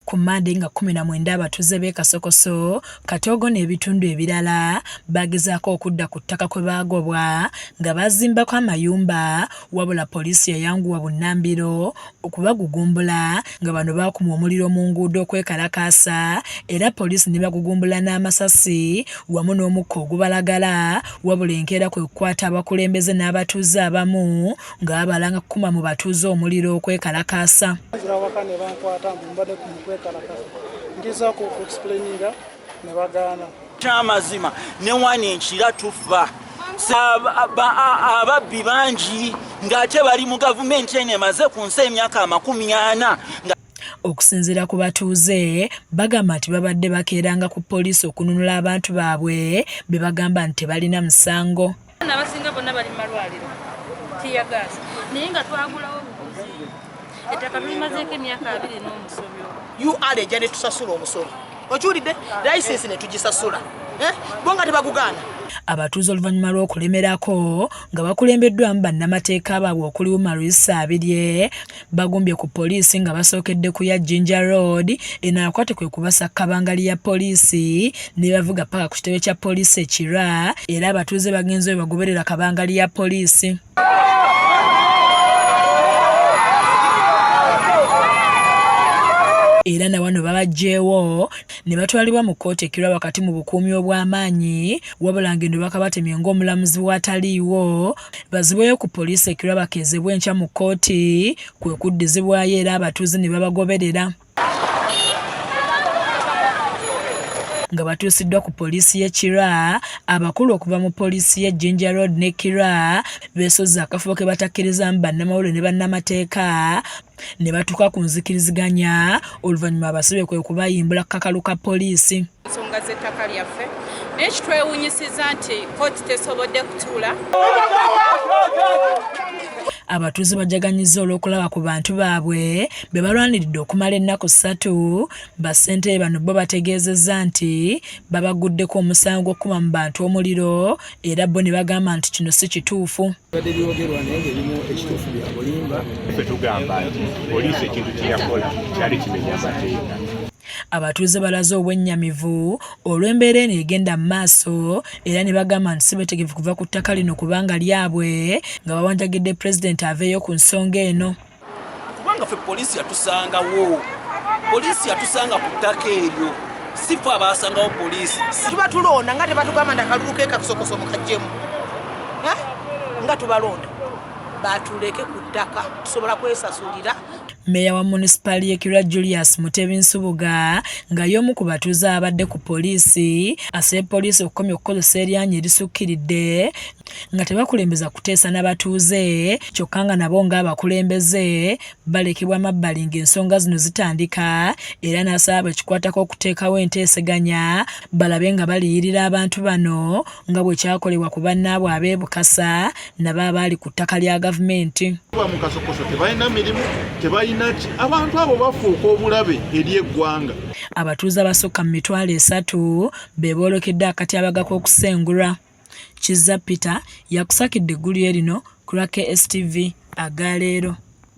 ku Mmande nga 19 abatuuze b'e Kasokoso, Katogo n'ebitundu ebirala bagezaako okudda ku ttaka kwe baagobwa nga bazimbako amayumba, wabula poliisi yayanguwa bunnambiro okubagugumbula nga bano baakuma omuliro mu nguudo okwekalakaasa, era poliisi ne bagugumbula n'amasasi wamu n'omukka ogubalagala, wabula enkeera kwe kukwata abakulembeze n'abatuuze abamu nga babalanga kukuma mu batuuze omuliro okwekalakaasa. Kyamazima ne wano enkira tufa ababbi bangi ng'ate bali mu gavumenti eno emaze ku nsi emyaka 40. Okusinziira ku batuuze bagamba nti babadde bakeeranga ku poliisi okununula abantu baabwe be bagamba nti tebalina musango. Abasinga bonna bali malwaliro tiyagaasi naye nga twagulawo obuguzi ettaka tulimazeeko emyaka 2 n'omusobyo. UR ne tusasula omusolo okiwulidde layisensi ne tugisasula bo nga tebagugaana. Abatuuze oluvannyuma lw'okulemerako nga bakulembeddwamu bannamateeka baabwe okuli Umaruisa Abirye bagumbye ku poliisi nga basookedde ku ya Jinja Road enakwate kwe kubasaka bangali ya poliisi ne bavuga paka ku kitebe kya poliisi ekira, era abatuuze bagenze bagoberera kabangali ya poliisi. Era na wano babajjeewo ne batwalibwa mu kkooti ekirwa wakati mu bukuumi obw'amaanyi, wabula ngendo bakabatemye ng'omulamuzi bw'ataliiwo bazibweyo ku poliisi ekirwa bakeezebwa enkya mu kkooti kwe kuddizibwayo, era abatuuze ne babagoberera. Nga batuusiddwa ku poliisi y'Ekira, abakulu okuva mu poliisi y'e Jinja Road ne Kira beesozza akafubo ke batakkirizamu bannamawulire ne bannamateeka ne batuuka ku nzikiriziganya, oluvannyuma abasibe kwe kubayimbula ku kakalu ka poliisi. Ensonga z'ettaka lyaffe naye kitwewuunyisiza nti kkooti tesobodde kutuula. Abatuuze bajaganyizza olw'okulaba ku bantu baabwe be balwaniridde okumala ennaku 3. Bassentebe bano bo bategeezezza nti babaguddeko omusango gw'okukuma mu bantu omuliro, era bo ne bagamba nti kino si kituufu. Badde byogerwa naye ng'ebimu ekituufu bya bulimba. Ffe tugamba nti poliisi ekintu kye yakola kyali kimenya amateeka. Abatuuze balaze obwennyamivu olw'embeera eno egenda mu maaso, era ne bagamba nti si beetegefu kuva ku ttaka lino kubanga lyabwe, nga bawanjagidde pulezidenti aveeyo ku nsonga eno. Kubanga ffe poliisi yatusangawo, poliisi yatusanga ku ttaka eryo, si ffe abaasangawo poliisi. Tuba tulonda nga tebatugamba nti akalulu ke Kasokoso mukaggyemu nga tubalonda batuleke ku ttaka tusobola kwesasulira. Meeya wa munisipaali y'Ekirwa Julius Mutebi Nsubuga nga y'omu ku batuuze abadde ku poliisi asabye poliisi okukomya okukozesa eryanyi erisukkiridde nga tebakulembeza kuteesa n'abatuuze, kyokka nga nabo ng'abakulembeze balekebwa mabbali ng'ensonga zino zitandika, era n'asaba bekikwatako okuteekawo enteeseganya balabe nga baliyirira abantu bano nga bwe kyakolebwa ku bannaabwe ab'e Bukasa nabo abaali ku ttaka lya gavumenti. Mu Kasokoso tebalina mirimu, tebalina ki, abantu abo bafuuka obulabe eri eggwanga. Abatuuze abasukka mu 300 be boolekedde akatyabaga k'okusengulwa. Kizza Peter yakusakidde eggulu erino ku lwa KSTV agaleero.